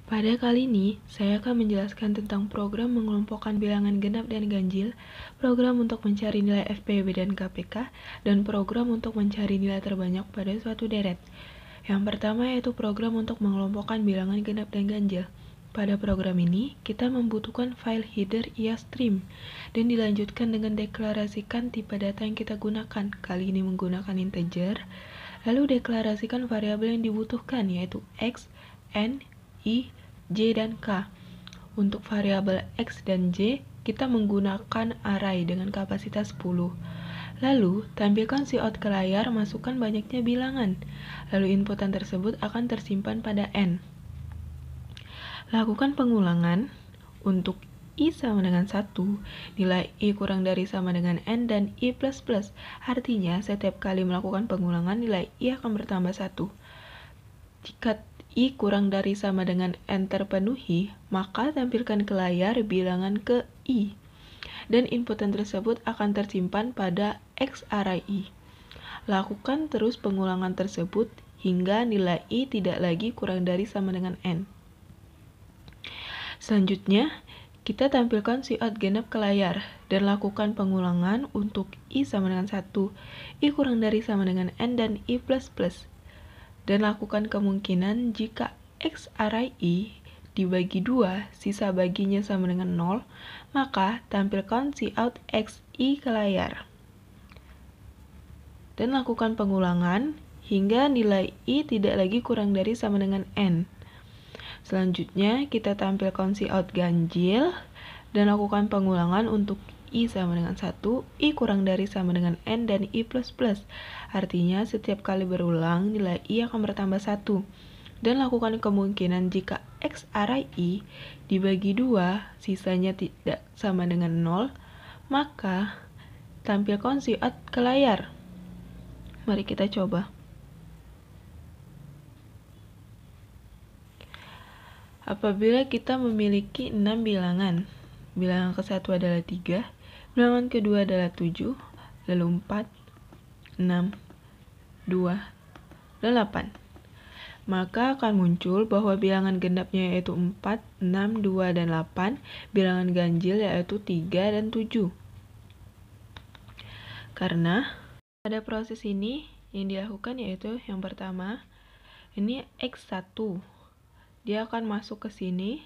Pada kali ini, saya akan menjelaskan tentang program mengelompokkan bilangan genap dan ganjil, program untuk mencari nilai FPB dan KPK, dan program untuk mencari nilai terbanyak pada suatu deret. Yang pertama yaitu program untuk mengelompokkan bilangan genap dan ganjil. Pada program ini, kita membutuhkan file header IAStream, dan dilanjutkan dengan deklarasikan tipe data yang kita gunakan. Kali ini menggunakan integer, lalu deklarasikan variabel yang dibutuhkan, yaitu X, N, I, J, dan K. Untuk variabel X dan J, kita menggunakan array dengan kapasitas 10. Lalu, tampilkan cout ke layar, masukkan banyaknya bilangan. Lalu inputan tersebut akan tersimpan pada N. Lakukan pengulangan. Untuk I sama dengan 1, nilai I kurang dari sama dengan N dan I++. Artinya, setiap kali melakukan pengulangan, nilai I akan bertambah 1. Jika I kurang dari sama dengan N terpenuhi, maka tampilkan ke layar bilangan ke I. Dan inputan tersebut akan tersimpan pada X array I. Lakukan terus pengulangan tersebut hingga nilai I tidak lagi kurang dari sama dengan N. Selanjutnya, kita tampilkan cout genap ke layar dan lakukan pengulangan untuk I sama dengan 1, I kurang dari sama dengan N dan I++. Dan lakukan kemungkinan jika X array I dibagi 2, sisa baginya sama dengan 0, maka tampilkan cout X I ke layar. Dan lakukan pengulangan hingga nilai I tidak lagi kurang dari sama dengan N. Selanjutnya, kita tampilkan cout ganjil dan lakukan pengulangan untuk I sama dengan 1, I kurang dari sama dengan N, dan I++. Artinya, setiap kali berulang, nilai I akan bertambah 1. Dan lakukan kemungkinan jika X array I dibagi 2, sisanya tidak sama dengan 0, maka tampilkan cout ke layar. Mari kita coba. Apabila kita memiliki 6 bilangan, bilangan ke-1 adalah 3, bilangan kedua adalah 7, lalu 4, 6, 2, dan 8. Maka akan muncul bahwa bilangan genapnya yaitu 4, 6, 2, dan 8, bilangan ganjil yaitu 3 dan 7. Karena pada proses ini yang dilakukan yaitu yang pertama, ini X1. Dia akan masuk ke sini,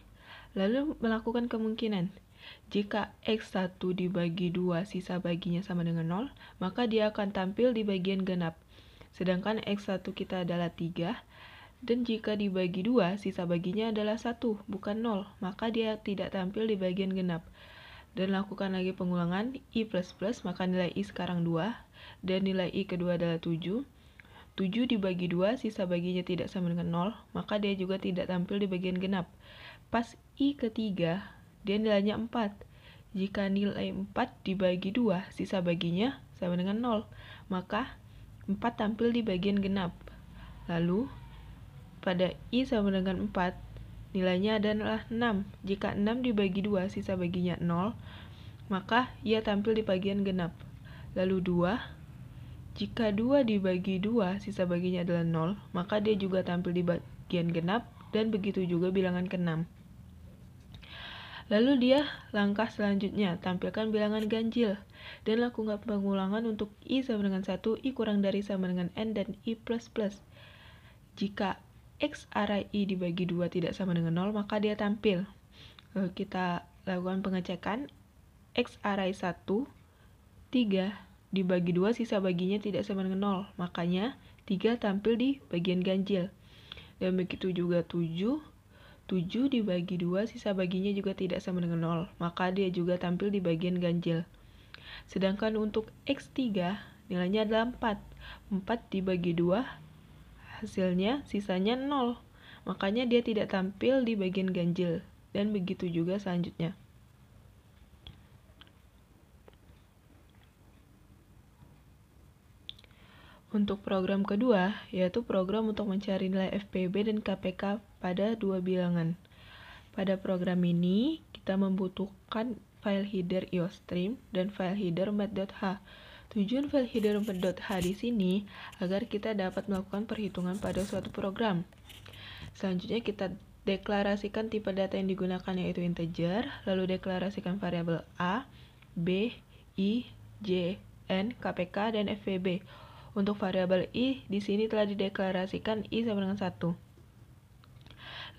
lalu melakukan kemungkinan. Jika X1 dibagi 2, sisa baginya sama dengan 0, maka dia akan tampil di bagian genap. Sedangkan X1 kita adalah 3, dan jika dibagi 2, sisa baginya adalah 1, bukan 0, maka dia tidak tampil di bagian genap. Dan lakukan lagi pengulangan, I++, maka nilai I sekarang 2, dan nilai I kedua adalah 7. 7 dibagi 2, sisa baginya tidak sama dengan 0, maka dia juga tidak tampil di bagian genap. Pas I ketiga, dia nilainya 4. Jika nilai 4 dibagi 2, sisa baginya sama dengan 0, maka 4 tampil di bagian genap. Lalu, pada I sama dengan 4, nilainya adalah 6. Jika 6 dibagi 2, sisa baginya 0, maka ia tampil di bagian genap. Lalu 2, jika 2 dibagi 2, sisa baginya adalah 0, maka dia juga tampil di bagian genap, dan begitu juga bilangan ke-6. Lalu dia langkah selanjutnya, tampilkan bilangan ganjil, dan lakukan pengulangan untuk I sama dengan 1, I kurang dari sama dengan N, dan I++. Jika X array I dibagi 2 tidak sama dengan 0, maka dia tampil. Lalu kita lakukan pengecekan, X array 1, 3, dibagi 2, sisa baginya tidak sama dengan 0, makanya 3 tampil di bagian ganjil. Dan begitu juga 7, 7 dibagi 2, sisa baginya juga tidak sama dengan 0, maka dia juga tampil di bagian ganjil. Sedangkan untuk X3, nilainya adalah 4. 4 dibagi 2, hasilnya sisanya 0, makanya dia tidak tampil di bagian ganjil. Dan begitu juga selanjutnya. Untuk program kedua, yaitu program untuk mencari nilai FPB dan KPK pada dua bilangan. Pada program ini, kita membutuhkan file header IOStream dan file header math.h. Tujuan file header math.h di sini agar kita dapat melakukan perhitungan pada suatu program. Selanjutnya kita deklarasikan tipe data yang digunakan yaitu integer, lalu deklarasikan variabel A, B, I, J, N, KPK, dan FPB. Untuk variabel I, di sini telah dideklarasikan I sama dengan 1.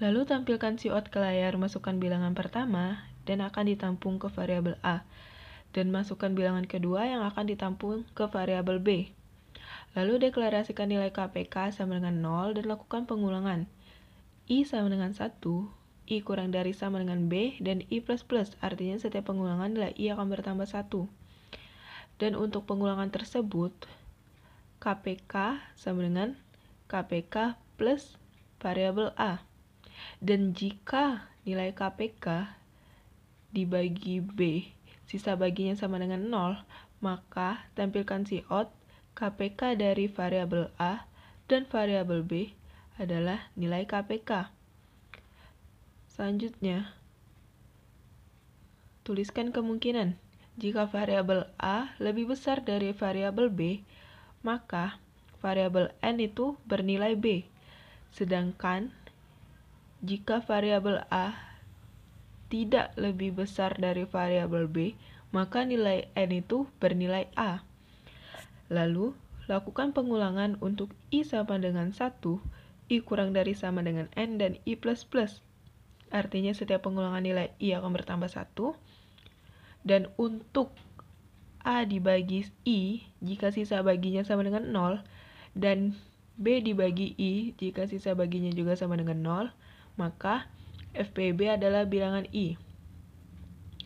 Lalu tampilkan cout ke layar, masukkan bilangan pertama, dan akan ditampung ke variabel A. Dan masukkan bilangan kedua yang akan ditampung ke variabel B. Lalu deklarasikan nilai KPK sama dengan 0 dan lakukan pengulangan. I sama dengan 1, I kurang dari sama dengan B, dan I++, artinya setiap pengulangan nilai I akan bertambah 1. Dan untuk pengulangan tersebut, KPK sama dengan KPK plus variabel A. Dan jika nilai KPK dibagi B, sisa baginya sama dengan 0, maka tampilkan cout KPK dari variabel A dan variabel B adalah nilai KPK. Selanjutnya, tuliskan kemungkinan. Jika variabel A lebih besar dari variabel B, maka variabel N itu bernilai B. Sedangkan jika variabel A tidak lebih besar dari variabel B, maka nilai N itu bernilai A. Lalu, lakukan pengulangan untuk I sama dengan 1, I kurang dari sama dengan N, dan I++. Artinya setiap pengulangan nilai I akan bertambah 1. Dan untuk A dibagi I, jika sisa baginya sama dengan 0, dan B dibagi I, jika sisa baginya juga sama dengan 0, maka FPB adalah bilangan I.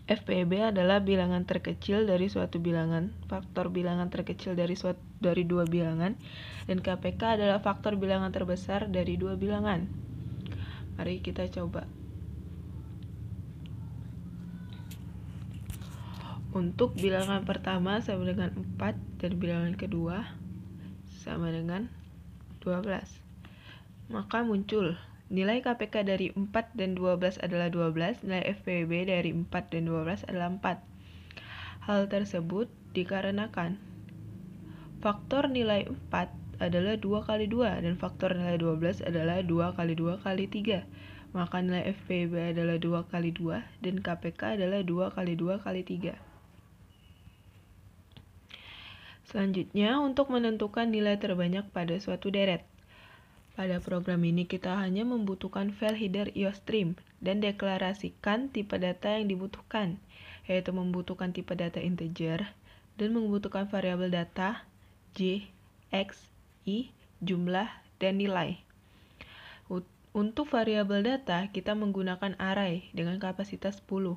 FPB adalah bilangan terkecil dari suatu bilangan, faktor bilangan terkecil dari dua bilangan, dan KPK adalah faktor bilangan terbesar dari dua bilangan. Mari kita coba. Untuk bilangan pertama sama dengan 4 dan bilangan kedua sama dengan 12. Maka muncul nilai KPK dari 4 dan 12 adalah 12, nilai FPB dari 4 dan 12 adalah 4. Hal tersebut dikarenakan faktor nilai 4 adalah 2 kali 2 dan faktor nilai 12 adalah 2 kali 2 kali 3. Maka nilai FPB adalah 2 kali 2 dan KPK adalah 2 kali 2 kali 3. Selanjutnya, untuk menentukan nilai terbanyak pada suatu deret. Pada program ini kita hanya membutuhkan file header IOStream dan deklarasikan tipe data yang dibutuhkan, yaitu membutuhkan tipe data integer dan membutuhkan variabel data, J, X, I, jumlah, dan nilai. Untuk variabel data, kita menggunakan array dengan kapasitas 10.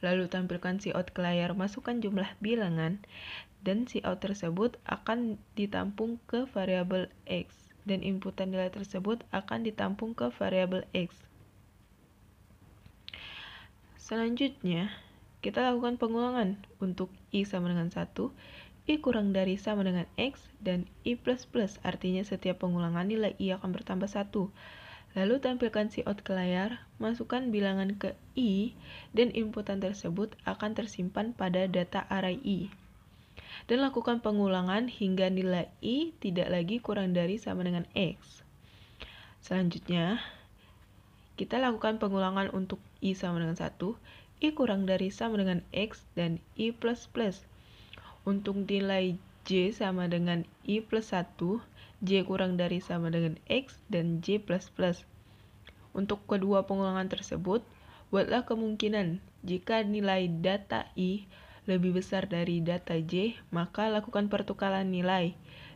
Lalu tampilkan cout ke layar, masukkan jumlah bilangan, dan cout tersebut akan ditampung ke variabel X, dan inputan nilai tersebut akan ditampung ke variabel X. Selanjutnya, kita lakukan pengulangan untuk I sama dengan 1, I kurang dari sama dengan X, dan I++, artinya setiap pengulangan nilai I akan bertambah 1. Lalu tampilkan cout ke layar, masukkan bilangan ke I, dan inputan tersebut akan tersimpan pada data array I. Dan lakukan pengulangan hingga nilai I tidak lagi kurang dari sama dengan X. Selanjutnya, kita lakukan pengulangan untuk I sama dengan 1, I kurang dari sama dengan X, dan I++. Untuk nilai J sama dengan I plus 1, J kurang dari sama dengan X, dan J++. Untuk kedua pengulangan tersebut, buatlah kemungkinan jika nilai data I lebih besar dari data J, maka lakukan pertukaran nilai.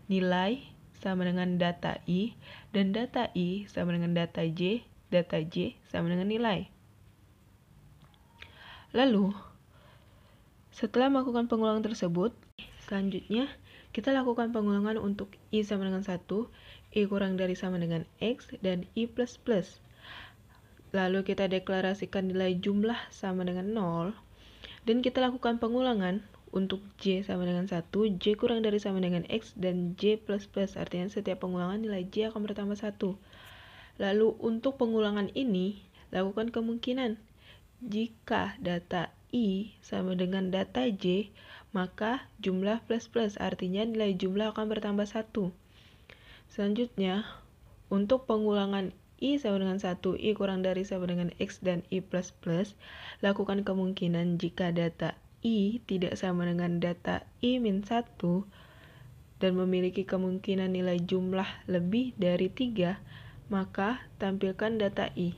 Nilai sama dengan data I, dan data I sama dengan data J sama dengan nilai. Lalu, setelah melakukan pengulangan tersebut, selanjutnya kita lakukan pengulangan untuk I sama dengan 1, I kurang dari sama dengan X, dan I++. Lalu kita deklarasikan nilai jumlah sama dengan 0, dan kita lakukan pengulangan untuk J sama dengan 1, J kurang dari sama dengan X, dan J++, artinya setiap pengulangan nilai J akan bertambah 1. Lalu untuk pengulangan ini, lakukan kemungkinan. Jika data I sama dengan data J, maka jumlah plus, artinya nilai jumlah akan bertambah 1. Selanjutnya, untuk pengulangan I sama dengan 1, I kurang dari sama dengan X, dan I plus plus, lakukan kemungkinan jika data I tidak sama dengan data I min 1, dan memiliki kemungkinan nilai jumlah lebih dari 3, maka tampilkan data I.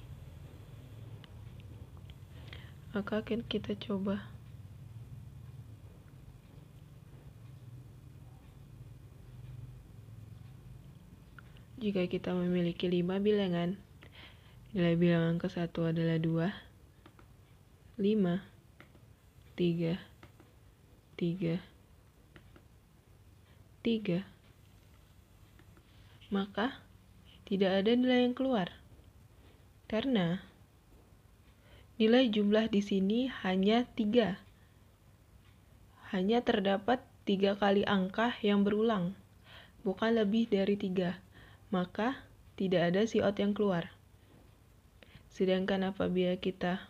Maka akan kita coba. Jika kita memiliki 5 bilangan, nilai bilangan ke-1 adalah 2, 5, 3, 3, 3. Maka, tidak ada nilai yang keluar. Karena nilai jumlah di sini hanya 3. Hanya terdapat 3 kali angka yang berulang, bukan lebih dari 3. Maka, tidak ada siot yang keluar. Sedangkan apabila kita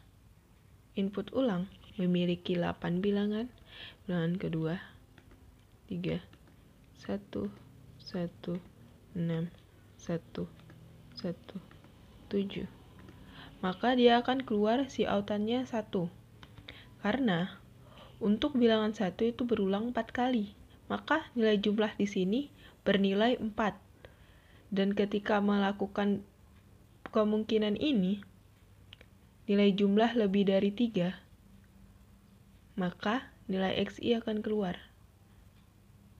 input ulang, memiliki 8 bilangan, bilangan kedua, 3, 1, 1, 6, 1, 1, 7. Maka dia akan keluar sioutannya 1. Karena untuk bilangan 1 itu berulang 4 kali. Maka nilai jumlah di sini bernilai 4. Dan ketika melakukan kemungkinan ini, nilai jumlah lebih dari 3, maka nilai XI akan keluar.